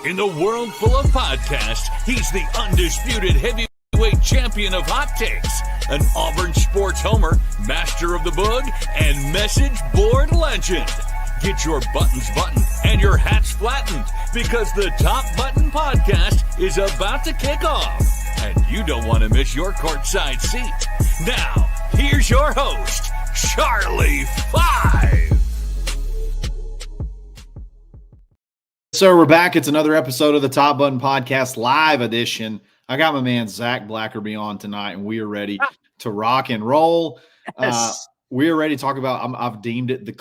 In the world full of podcasts, he's the undisputed heavyweight champion of hot takes, an Auburn sports homer, master of the boog, and message board legend. Get your buttons buttoned and your hats flattened because the Top Button Podcast is about to kick off. And you don't want to miss your courtside seat. Now, here's your host, Charlie Five. So we're back. It's another episode of the Top Button Podcast live edition. I got my man Zach Blackerby on tonight, and we are ready to rock and roll. Yes. We are ready to talk about, I've deemed it the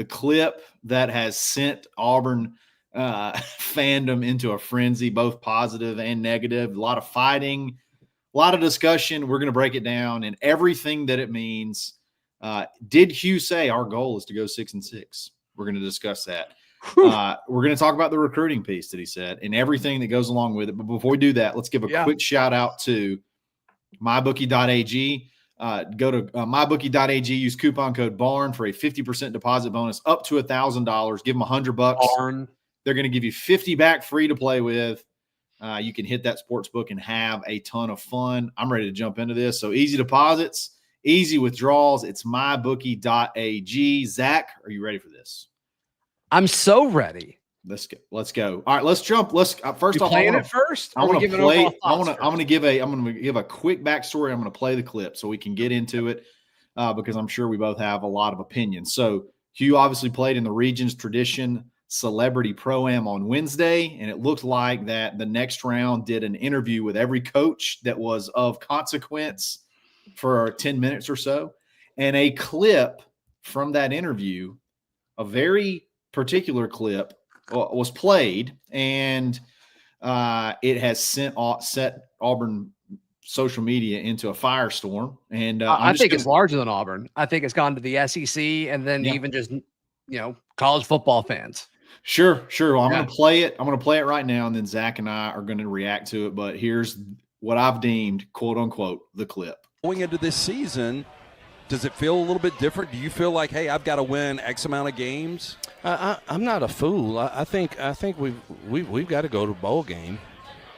clip that has sent Auburn fandom into a frenzy, both positive and negative. A lot of fighting, a lot of discussion. We're going to break it down and everything that it means. Did Hugh say our goal is to go 6-6? We're going to discuss that. We're going to talk about the recruiting piece that he said and everything that goes along with it. But before we do that, let's give a quick shout out to mybookie.ag. Go to mybookie.ag, use coupon code BARN for a 50% deposit bonus up to $1,000. Give them $100. Barn. They're going to give you 50 back free to play with. You can hit that sports book and have a ton of fun. I'm ready to jump into this. So easy deposits, easy withdrawals. It's mybookie.ag. Zach, are you ready for this? I'm so ready. Let's go. All right, let's jump. Let's first off, playing it first. I'm going to give a quick backstory. I'm going to play the clip so we can get into it because I'm sure we both have a lot of opinions. So Hugh obviously played in the Regions Tradition Celebrity Pro-Am on Wednesday, and it looked like that the next round did an interview with every coach that was of consequence for 10 minutes or so. And a clip from that interview, a very particular clip, was played, and it has set Auburn social media into a firestorm. And I think it's larger than Auburn. I think it's gone to the SEC and then even just college football fans. Sure. Well, I'm going to play it. I'm going to play it right now, and then Zach and I are going to react to it. But here's what I've deemed, quote unquote, the clip. Going into this season, does it feel a little bit different? Do you feel like, hey, I've got to win X amount of games? I'm not a fool. I think we've got to go to a bowl game,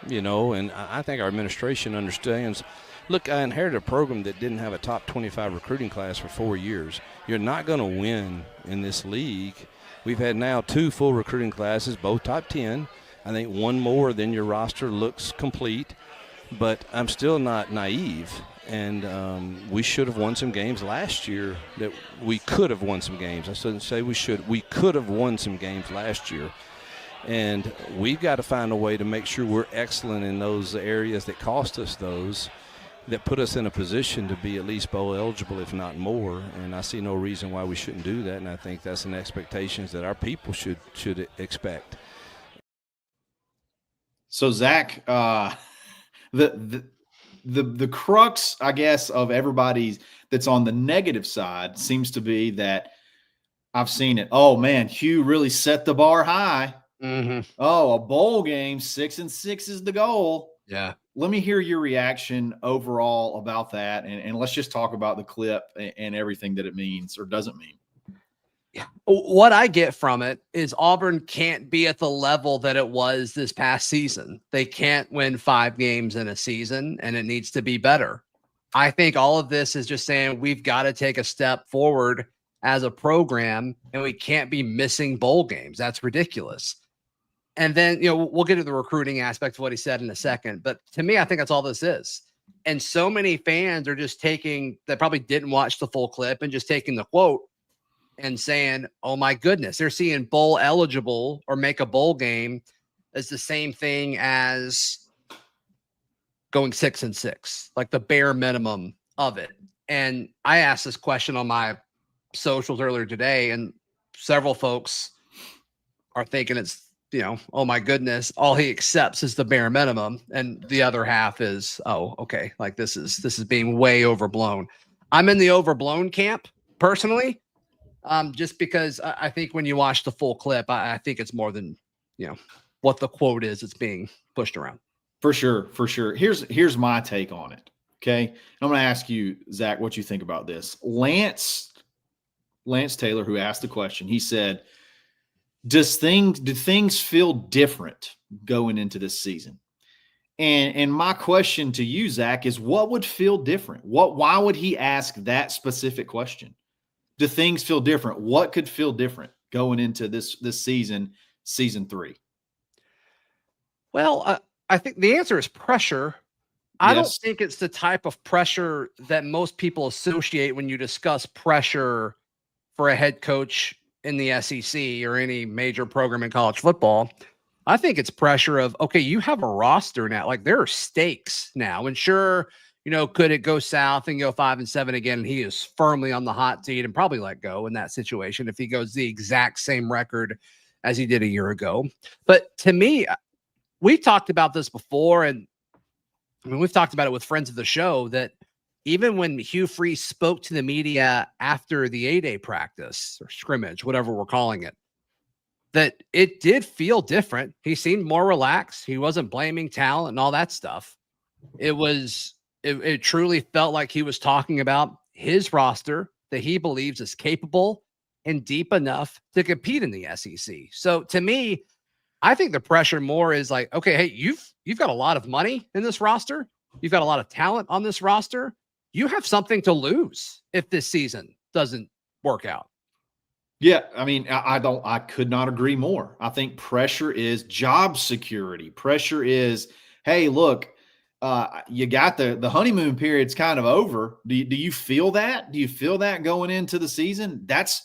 and I think our administration understands. Look, I inherited a program that didn't have a top 25 recruiting class for 4 years. You're not going to win in this league. We've had now 2 full recruiting classes, both top 10. I think one more than your roster looks complete, but I'm still not naive. And we should have won some games last year that we could have won some games. I shouldn't say we should. We could have won some games last year. And we've got to find a way to make sure we're excellent in those areas that cost us those, that put us in a position to be at least bowl eligible, if not more. And I see no reason why we shouldn't do that. And I think that's an expectation that our people should expect. So, Zach, the crux, I guess, of everybody's that's on the negative side seems to be that I've seen it. Oh man, Hugh really set the bar high. Mm-hmm. Oh, a bowl game, 6-6 is the goal. Yeah. Let me hear your reaction overall about that, and let's just talk about the clip and everything that it means or doesn't mean. Yeah. What I get from it is Auburn can't be at the level that it was this past season. They can't win 5 games in a season, and it needs to be better. I think all of this is just saying we've got to take a step forward as a program, and we can't be missing bowl games. That's ridiculous. And then, we'll get to the recruiting aspect of what he said in a second. But to me, I think that's all this is. And so many fans are just that probably didn't watch the full clip and just taking the quote and saying, oh my goodness, they're seeing bowl eligible or make a bowl game as the same thing as going 6-6, like the bare minimum of it. And I asked this question on my socials earlier today, and several folks are thinking it's, oh my goodness, all he accepts is the bare minimum. And the other half is, oh, okay, like this is being way overblown. I'm in the overblown camp personally. Just because I think when you watch the full clip, I think it's more than, what the quote is. It's being pushed around. For sure. Here's my take on it. Okay. And I'm going to ask you, Zach, what you think about this. Lance Taylor, who asked the question, he said, do things feel different going into this season? And my question to you, Zach, is what would feel different? Why would he ask that specific question? Do things feel different? What could feel different going into this season, season 3? Well, I think the answer is pressure. I don't Yes. think it's the type of pressure that most people associate when you discuss pressure for a head coach in the SEC or any major program in college football. I think it's pressure of, okay, you have a roster now. Like, there are stakes now. And sure, could it go south and go 5-7 again? And he is firmly on the hot seat and probably let go in that situation if he goes the exact same record as he did a year ago. But to me, we've talked about this before, and I mean, we've talked about it with friends of the show, that even when Hugh Freeze spoke to the media after the A-Day practice or scrimmage, whatever we're calling it, that it did feel different. He seemed more relaxed. He wasn't blaming talent and all that stuff. It truly felt like he was talking about his roster that he believes is capable and deep enough to compete in the SEC. So to me, I think the pressure more is like, okay, hey, you've got a lot of money in this roster. You've got a lot of talent on this roster. You have something to lose if this season doesn't work out. Yeah, I mean, I could not agree more. I think pressure is job security. Pressure is, hey, look, you got the honeymoon period's kind of over. Do you feel that? Do you feel that going into the season? That's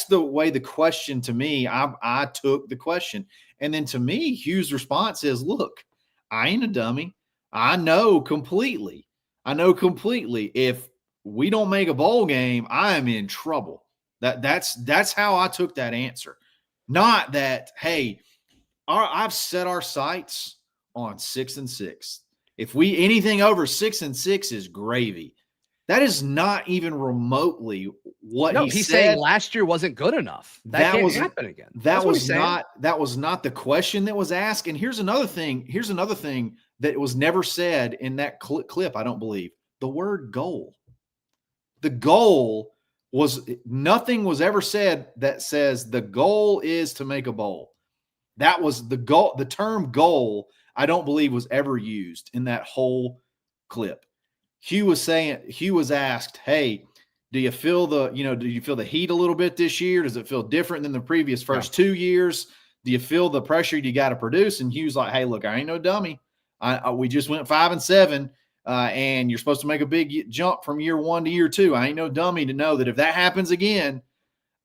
the way the question to me, I took the question. And then to me, Hugh's response is, look, I ain't a dummy. I know completely. If we don't make a bowl game, I am in trouble. That's how I took that answer. Not that, hey, I've set our sights on 6-6. If anything over 6-6 is gravy. That is not even remotely what he's said. saying last year wasn't good enough. That can't happen again. That was not the question that was asked. And here's another thing that was never said in that clip, I don't believe. The word goal. The goal was, nothing was ever said that says the goal is to make a bowl. That was the goal. The term goal, I don't believe, was ever used in that whole clip. Hugh was asked, hey, do you feel the heat a little bit this year? Does it feel different than the previous first 2 years? Do you feel the pressure you got to produce? And Hugh's like, hey, look, I ain't no dummy. We just went 5-7, and you're supposed to make a big jump from year 1 to year 2. I ain't no dummy to know that if that happens again,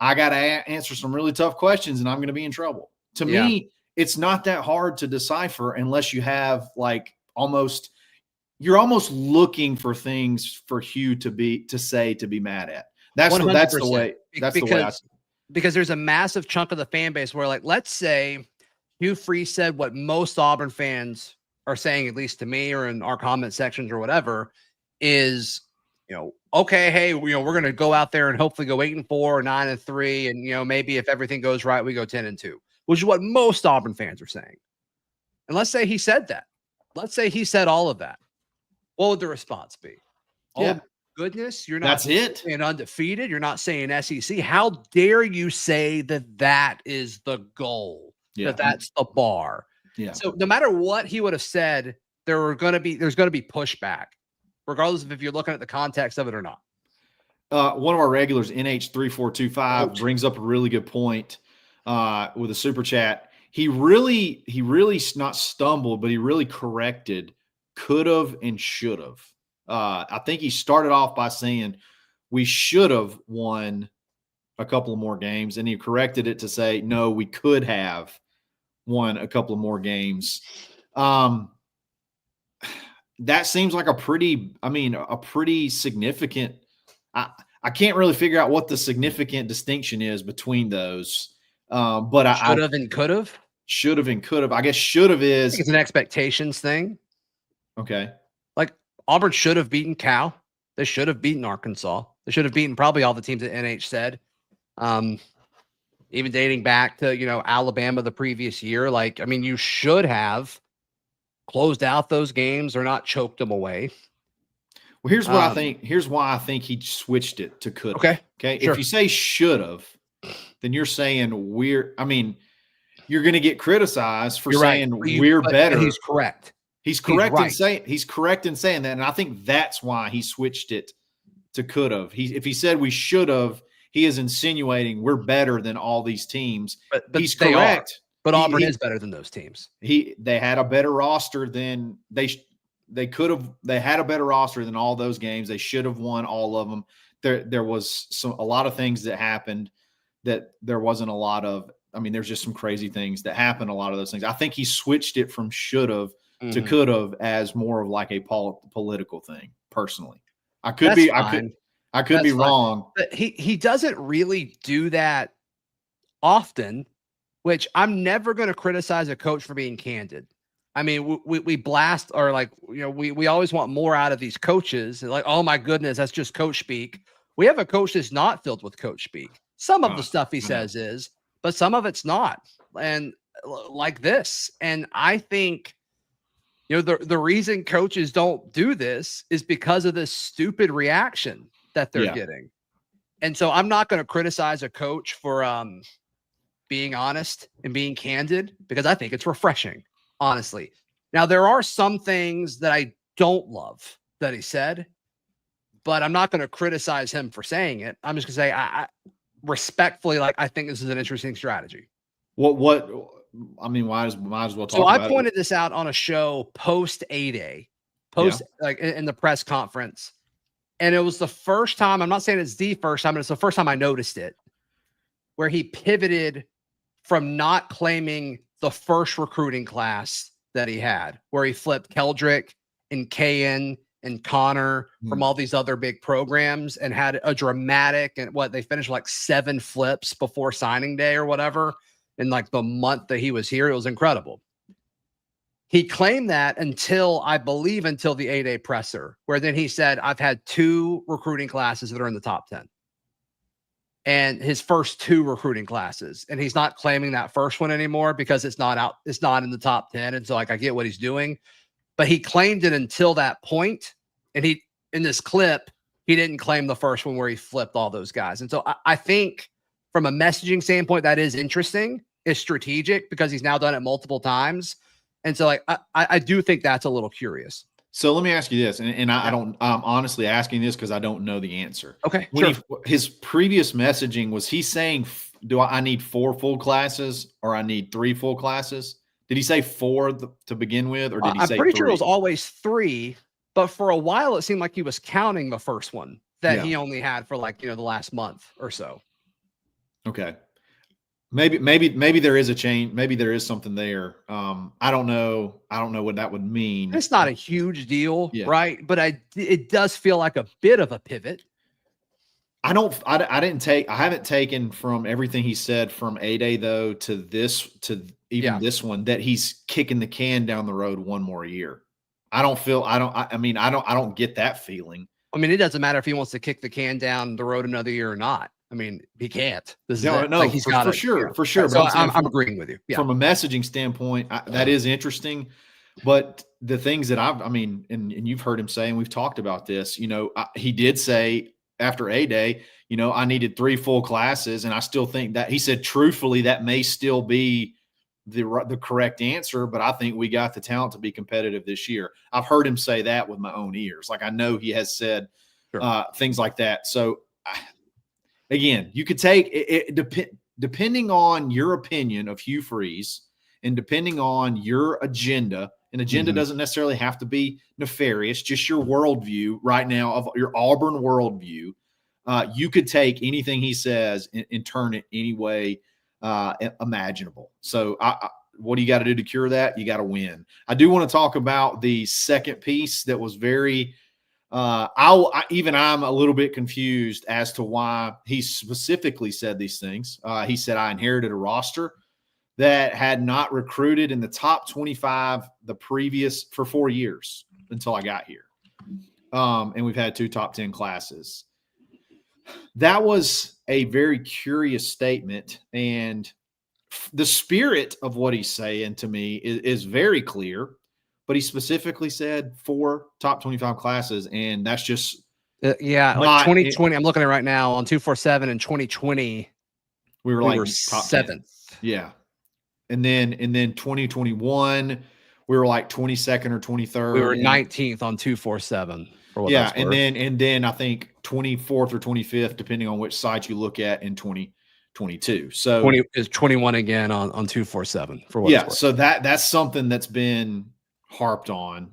I got to answer some really tough questions and I'm going to be in trouble. To me, it's not that hard to decipher unless you have you're almost looking for things for Hugh to be mad at. That's the way. Because there's a massive chunk of the fan base where, like, let's say Hugh Freeze said what most Auburn fans are saying, at least to me or in our comment sections or whatever, is, okay, hey, we're going to go out there and hopefully go 8-4 or 9-3. And, maybe if everything goes right, we go 10-2, which is what most Auburn fans are saying. And let's say he said that. Let's say he said all of that. What would the response be? Oh, goodness, you're not. That's it. And undefeated. You're not saying SEC. How dare you say that is the goal? Yeah. That's the bar. Yeah. So no matter what he would have said, there's going to be pushback, regardless of if you're looking at the context of it or not. One of our regulars, NH3425, brings up a really good point with a super chat. He really not stumbled, but he really corrected could have and should have. I think he started off by saying we should have won a couple of more games, and he corrected it to say, no, we could have won a couple of more games. That seems like a pretty significant. I can't really figure out what the significant distinction is between those. But should have and could have. Should have and could have. I guess should have is it's an expectations thing. Okay. Like Auburn should have beaten Cal. They should have beaten Arkansas. They should have beaten probably all the teams that NH said. Even dating back to, Alabama the previous year. You should have closed out those games or not choked them away. Well, here's what I think. Here's why I think he switched it to could have. Okay. Sure. If you say should have, then you're saying you're going to get criticized for You're saying right. we're better. He's correct. He's correct right. he's correct in saying that. And I think that's why he switched it to could have. If he said we should have, he is insinuating we're better than all these teams. But he's correct. But Auburn is better than those teams. They had a better roster than they could have. They had a better roster than all those games. They should have won all of them. There was a lot of things that happened that there wasn't a lot of. I mean, there's just some crazy things that happened. A lot of those things. I think he switched it from should have to could have as more of like a political thing. Personally, I could be wrong. But he doesn't really do that often, which I'm never going to criticize a coach for being candid. I mean, we blast or like, we always want more out of these coaches. Like, oh my goodness, that's just coach speak. We have a coach that's not filled with coach speak. Some of the stuff he says is, but some of it's not. And like this. And I think, the reason coaches don't do this is because of this stupid reaction that they're getting. And so I'm not going to criticize a coach for being honest and being candid because I think it's refreshing, honestly. Now, there are some things that I don't love that he said, but I'm not going to criticize him for saying it. I'm just going to say, I respectfully, I think this is an interesting strategy. I mean, might as well talk about it. So I pointed this out on a show post A-Day, like in the press conference. And it was the first time, I'm not saying it's the first time, but it's the first time I noticed it, where he pivoted from not claiming the first recruiting class that he had, where he flipped Keldrick and Kayan and Connor from all these other big programs and had a dramatic, and they finished like 7 flips before signing day or whatever. In like the month that he was here, it was incredible. He claimed that until the A-Day presser, where then he said, I've had 2 recruiting classes that are in the top 10. And his first 2 recruiting classes. And he's not claiming that first one anymore because it's not in the top 10. And so I get what he's doing. But he claimed it until that point. And in this clip, he didn't claim the first one where he flipped all those guys. And so I think from a messaging standpoint, that is interesting. It's strategic because he's now done it multiple times. And so I do think that's a little curious. So let me ask you this, and I'm honestly asking this because I don't know the answer. Okay, sure. His previous messaging, was he saying, I need 4 full classes or I need 3 full classes? Did he say 4 to begin with, or did he say 3? I'm pretty sure it was always 3, but for a while it seemed like he was counting the first one that he only had for the last month or so. Okay. Maybe there is a change. Maybe there is something there. I don't know what that would mean. It's not a huge deal, right? But it does feel like a bit of a pivot. I haven't taken from everything he said from A-Day though to this one that he's kicking the can down the road one more year. I don't get that feeling. I mean, it doesn't matter if he wants to kick the can down the road another year or not. I mean, he can't. He's got for sure. So but I'm agreeing with you. Yeah. From a messaging standpoint, that is interesting. But the things that and you've heard him say, and we've talked about this, he did say after A-Day, I needed 3 full classes. And I still think that he said, truthfully, that may still be the correct answer, but I think we got the talent to be competitive this year. I've heard him say that with my own ears. Like, I know he has said things like that. So again, you could take it depending on your opinion of Hugh Freeze and depending on your agenda. An agenda doesn't necessarily have to be nefarious, just your worldview right now of your Auburn worldview. You could take anything he says and turn it any way imaginable. So what do you got to do to cure that? You got to win. I do want to talk about the second piece that was very I'm a little bit confused as to why he specifically said these things. He said, I inherited a roster that had not recruited in the top 25 for 4 years until I got here. And we've had 2 top 10 classes. That was a very curious statement. And the spirit of what he's saying to me is very clear. But he specifically said 4 top 25 classes, and that's just like 2020. I'm looking at it right now on 247 in 2020. We were We like were top 10. 7th. Yeah. And then 2021, we were like 22nd or 23rd. We were 19th on 247. For what Yeah, that's worth. and then I think 24th or 25th, depending on which site you look at in 2022. So 20 is 21 again on 247 for what it's worth. so that's something that's been harped on.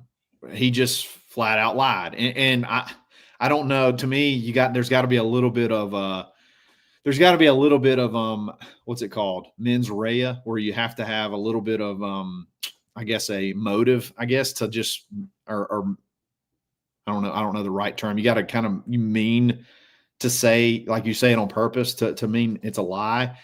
He just flat out lied, and I don't know. To me, there's got to be a little bit of what's it called, mens rea, where you have to have a little bit of I guess a motive, I guess, to just or I don't know the right term. You got to you mean to say, like you say it on purpose to mean it's a lie.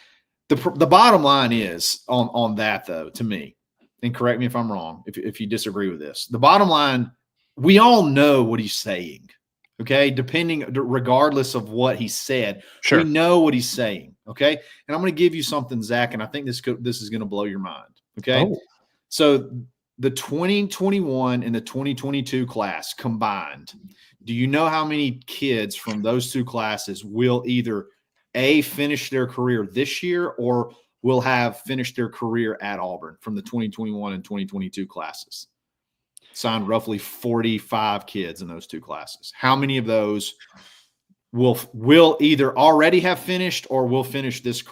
The bottom line is on that, though, to me, and correct me if I'm wrong, if you disagree with this. The bottom line, we all know what he's saying. Okay, regardless of what he said, Sure. we know what he's saying. Okay, and I'm going to give you something, Zach, and I think this is going to blow your mind. Okay, so the 2021 and the 2022 class combined, do you know how many kids from those two classes will either finish their career this year or will have finished their career at Auburn from the 2021 and 2022 classes? Signed roughly 45 kids in those two classes. How many of those will either already have finished or will finish this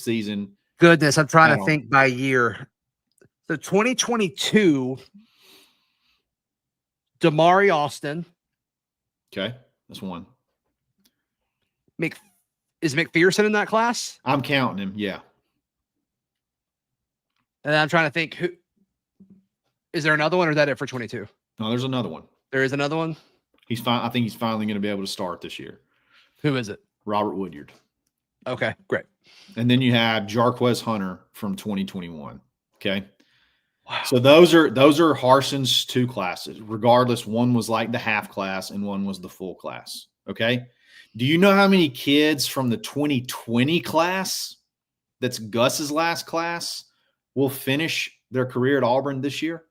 season? Goodness, I'm trying to think by year. So 2022, Damari Austin. Okay, that's one. Is McPherson in that class? I'm counting him, yeah. And I'm trying to think, who is there another one, or is that it for 22? No, there's another one. There is another one? He's fine. I think he's finally going to be able to start this year. Who is it? Robert Woodyard. Okay, great. And then you have Jarquez Hunter from 2021. Okay. Wow. So those are Harson's two classes. Regardless, one was like the half class and one was the full class. Okay. Do you know how many kids from the 2020 class, that's Gus's last class, will finish their career at Auburn this year?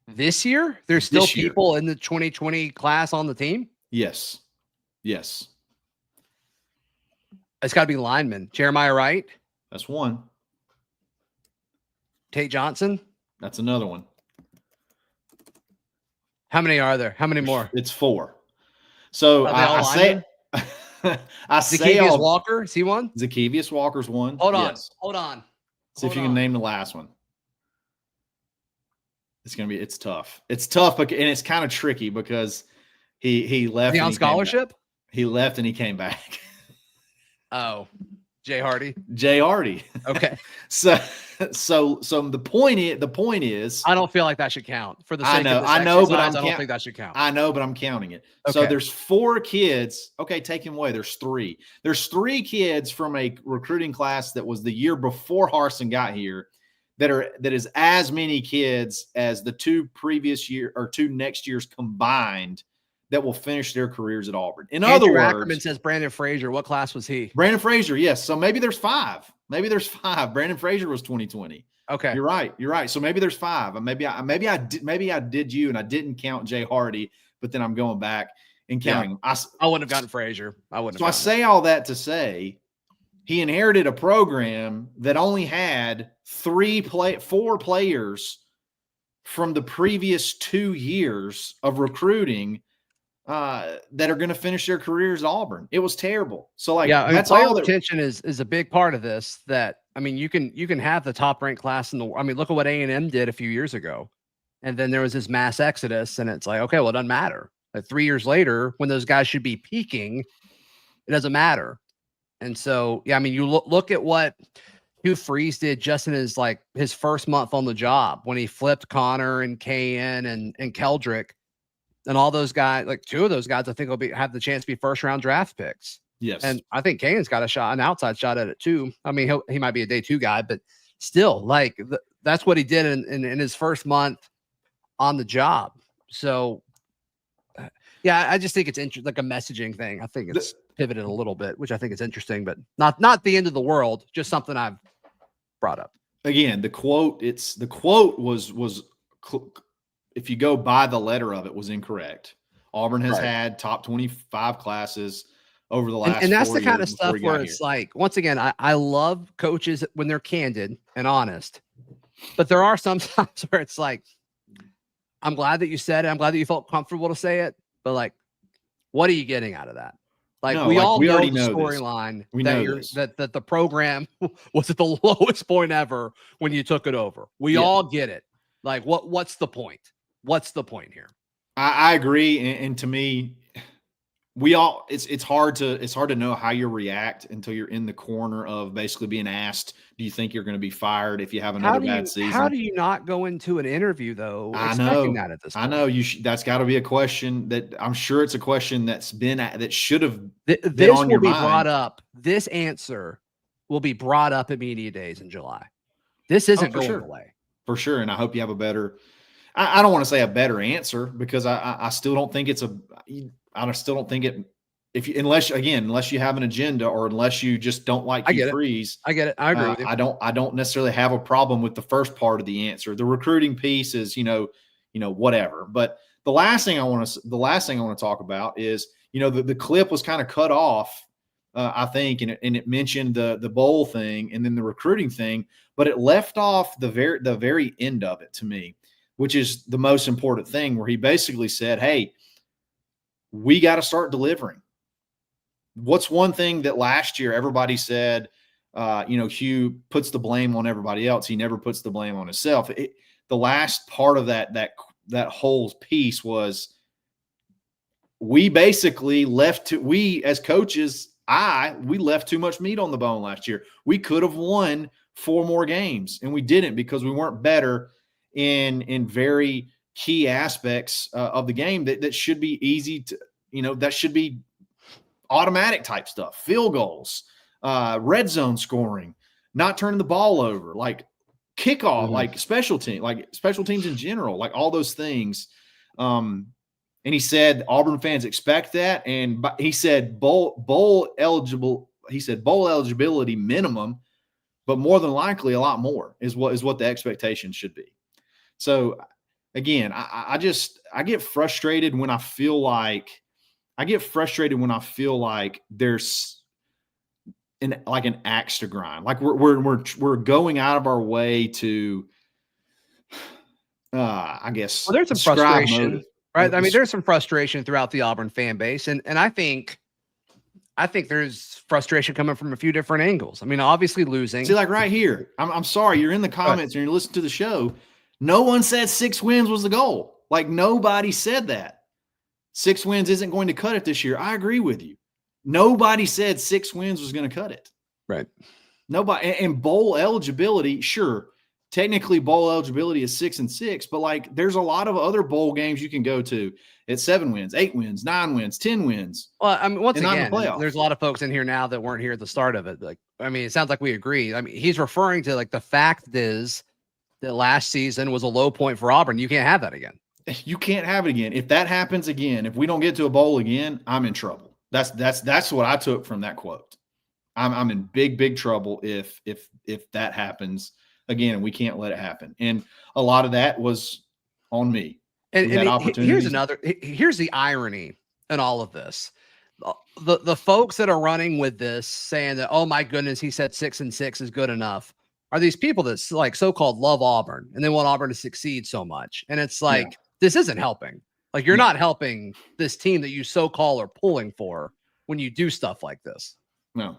This year? There's still people in the 2020 class on the team? Yes. Yes. It's got to be linemen. Jeremiah Wright? That's one. Tate Johnson? That's another one. How many are there? How many more? It's 4. So I say Zacchaeus Walker, is he one? Zacchaeus Walker's one. Hold on. Yes. Hold on. See if you can name the last one. It's tough. It's tough, and it's kind of tricky because he left. Is he on scholarship? He left and he came back. Oh, Jay Hardy. Jay Hardy. Okay. So the point is, I don't feel like that should count for the sake of this I know, but I don't think that should count. I know, but I'm counting it. Okay. So there's 4 kids. Okay, take him away. There's 3. There's 3 kids from a recruiting class that was the year before Harson got here that is as many kids as the 2 previous year or 2 next years combined that will finish their careers at Auburn. In other words, Ackerman says Brandon Frazier. What class was he? Brandon Frazier, yes. So maybe there's 5. Brandon Frazier was 2020. Okay, you're right. So maybe there's 5. Maybe I did you and I didn't count Jay Hardy, but then I'm going back and counting. Yeah. I wouldn't have gotten Frazier. So I say all that to say he inherited a program that only had 4 players from the previous 2 years of recruiting that are going to finish their careers at Auburn. It was terrible. So that's all. Retention is a big part of this. That, I mean, you can have the top ranked class in the. I mean, look at what A&M did a few years ago, and then there was this mass exodus, and it's like, okay, well, it doesn't matter. Like 3 years later, when those guys should be peaking, it doesn't matter. And so, yeah, I mean, you look at what Hugh Freeze did just in his first month on the job when he flipped Connor and KN and Keldrick. And all those guys, like 2 of those guys, I think will have the chance to be first round draft picks. Yes. And I think Kane's got an outside shot at it too. I mean, he might be a day 2 guy, but still, that's what he did in his first month on the job. So, yeah, I just think it's interesting, like a messaging thing. I think it's pivoted a little bit, which I think is interesting, but not the end of the world. Just something I've brought up. Again, the quote was if you go by the letter of it, was incorrect. Auburn has had top 25 classes over the last and that's 4 the kind of years before stuff he got where here. it's like, once again, I love coaches when they're candid and honest, but there are some times where it's like, I'm glad that you said it. I'm glad that you felt comfortable to say it, but like, what are you getting out of that? Like, No, we like, all we know already the know this. storyline We that know you're this. that the program was at the lowest point ever when you took it over. We Yeah. all get it. Like, what's the point? What's the point here? I agree, and to me, it's hard to know how you react until you're in the corner of basically being asked, do you think you're going to be fired if you have another bad season? How do you not go into an interview though I expecting know that at this point? I know that's got to be a question that I'm sure it's a question that should have been This on will your be mind. brought up. This answer will be brought up at media days in July. This isn't for going sure. away. For sure. And I hope you have a better, I don't want to say a better answer, because I still don't think I still don't think it, unless you have an agenda, or unless you just don't like Hugh Freeze. I get it. I agree with you. I don't necessarily have a problem with the first part of the answer. The recruiting piece is, whatever. But the last thing I want to talk about is, the clip was kind of cut off, I think, and it mentioned the bowl thing and then the recruiting thing, but it left off the very end of it to me, which is the most important thing, where he basically said, hey, we got to start delivering. What's one thing that last year everybody said, Hugh puts the blame on everybody else. He never puts the blame on himself. The last part of that whole piece was, we basically we as coaches, we left too much meat on the bone last year. We could have won 4 more games, and we didn't, because we weren't better in very key aspects of the game that should be easy to, that should be automatic type stuff, field goals, red zone scoring, not turning the ball over, like kickoff, like special teams in general, like all those things. And he said Auburn fans expect that, and he said bowl eligibility minimum, but more than likely a lot more is what the expectation should be. So again, I get frustrated when I feel like there's an axe to grind. Like we're going out of our way to, I guess. Well, there's some frustration, motive. right? I mean, there's some frustration throughout the Auburn fan base, and I think there's frustration coming from a few different angles. I mean, obviously losing. See, like right here, I'm sorry, you're in the comments and you're listening to the show. No one said 6 wins was the goal. Like, nobody said that. 6 wins isn't going to cut it this year. I agree with you. Nobody said 6 wins was going to cut it. Right. Nobody. And bowl eligibility, sure. Technically, bowl eligibility is 6-6, but like, there's a lot of other bowl games you can go to at 7 wins, 8 wins, 9 wins, 10 wins. Well, I mean, once again, the there's a lot of folks in here now that weren't here at the start of it. Like, I mean, it sounds like we agree. I mean, he's referring to, like, the fact is that last season was a low point for Auburn. You can't have that again. You can't have it again. If that happens again, if we don't get to a bowl again, I'm in trouble. That's what I took from that quote. I'm in big trouble if that happens again, and we can't let it happen. And a lot of that was on me. And here's the irony in all of this. The folks that are running with this, saying that, oh my goodness, he said 6-6 is good enough, are these people that, like, so-called love Auburn and they want Auburn to succeed so much. And it's like, this isn't helping. Like, you're not helping this team that you so-called are pulling for when you do stuff like this. No,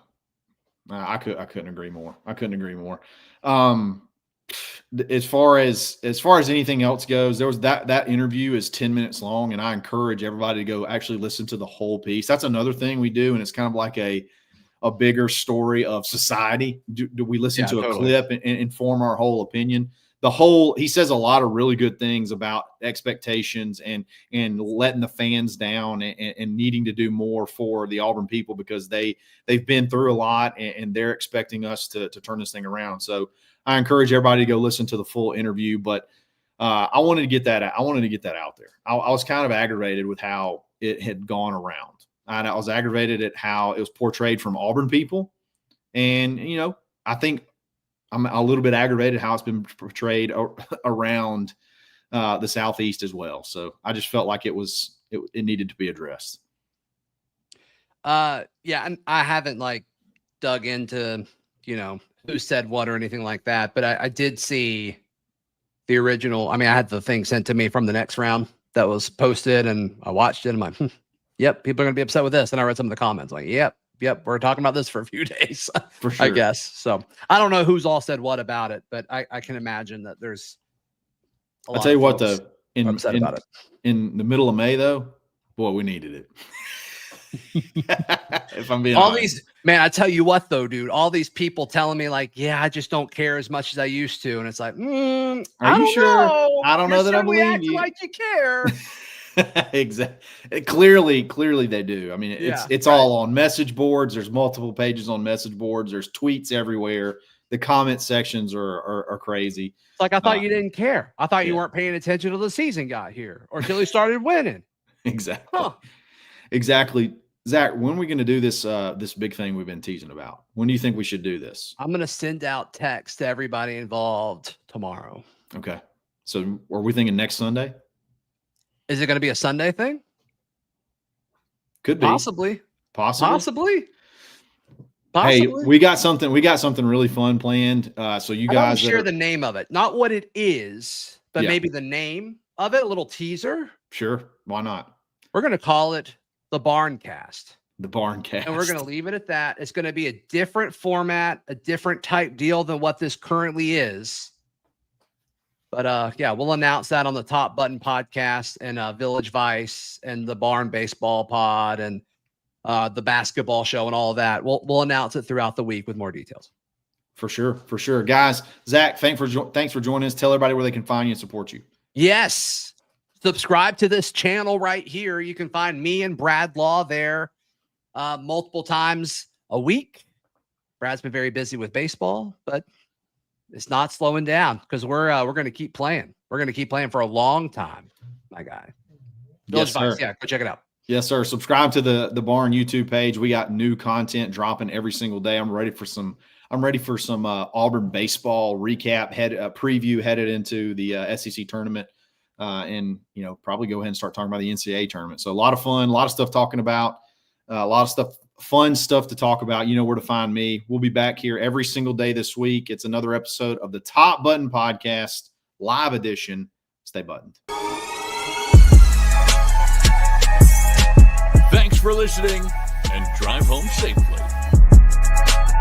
I couldn't agree more. As far as anything else goes, there was that interview is 10 minutes long, and I encourage everybody to go actually listen to the whole piece. That's another thing we do, and it's kind of like a bigger story of society. Do we listen to a clip and form our whole opinion? He says a lot of really good things about expectations and letting the fans down and needing to do more for the Auburn people, because they've been through a lot and they're expecting us to turn this thing around. So I encourage everybody to go listen to the full interview, but I wanted to get that out there. I was kind of aggravated with how it had gone around. And I was aggravated at how it was portrayed from Auburn people. And, I think I'm a little bit aggravated how it's been portrayed around the Southeast as well. So I just felt like it needed to be addressed. Yeah, and I haven't like dug into, who said what or anything like that, but I did see the original. I mean, I had the thing sent to me from the next round that was posted, and I watched it. I'm like, yep, people are going to be upset with this. And I read some of the comments like, yep, we're talking about this for a few days, For sure. I guess. So I don't know who's all said what about it, but I can imagine that there's I'll tell you what, folks though, in about it. In the middle of May, though, boy, we needed it. If I'm being All honest. these, man, I tell you what, though, dude, all these people telling me like, yeah, I just don't care as much as I used to. And it's like, Are you sure? I don't know that I believe you. Like you care. Exactly. Clearly they do. I mean, it's right. all on message boards. There's multiple pages on message boards. There's tweets everywhere. The comment sections are crazy. It's like, I thought you didn't care. I thought you weren't paying attention till the season got here or till he started winning. Exactly. Huh. Exactly. Zach, when are we going to do this this big thing we've been teasing about? When do you think we should do this? I'm going to send out text to everybody involved tomorrow. Okay. So are we thinking next Sunday? Is it going to be a Sunday thing? Could be. Possibly. Hey, we got something really fun planned. So you guys share the name of it, not what it is, but maybe the name of it, a little teaser. Sure. Why not? We're going to call it the Barncast. The Barncast. And we're going to leave it at that. It's going to be a different format, a different type deal than what this currently is. But we'll announce that on the Top Button podcast and Village Vice and the Barn Baseball Pod and the basketball show and all of that. We'll announce it throughout the week with more details. For sure. Guys, Zach, thanks for joining us. Tell everybody where they can find you and support you. Yes. Subscribe to this channel right here. You can find me and Brad Law there multiple times a week. Brad's been very busy with baseball, but it's not slowing down because we're going to keep playing. We're going to keep playing for a long time, my guy. Yes, sir. Yeah, go check it out. Yes, sir. Subscribe to the Barn YouTube page. We got new content dropping every single day. I'm ready for some Auburn baseball recap preview headed into the SEC tournament. And probably go ahead and start talking about the NCAA tournament. So a lot of fun, a lot of stuff talking about, a lot of stuff, fun stuff to talk about. You know where to find me. We'll be back here every single day this week. It's another episode of the Top Button Podcast, live edition. Stay buttoned. Thanks for listening and drive home safely.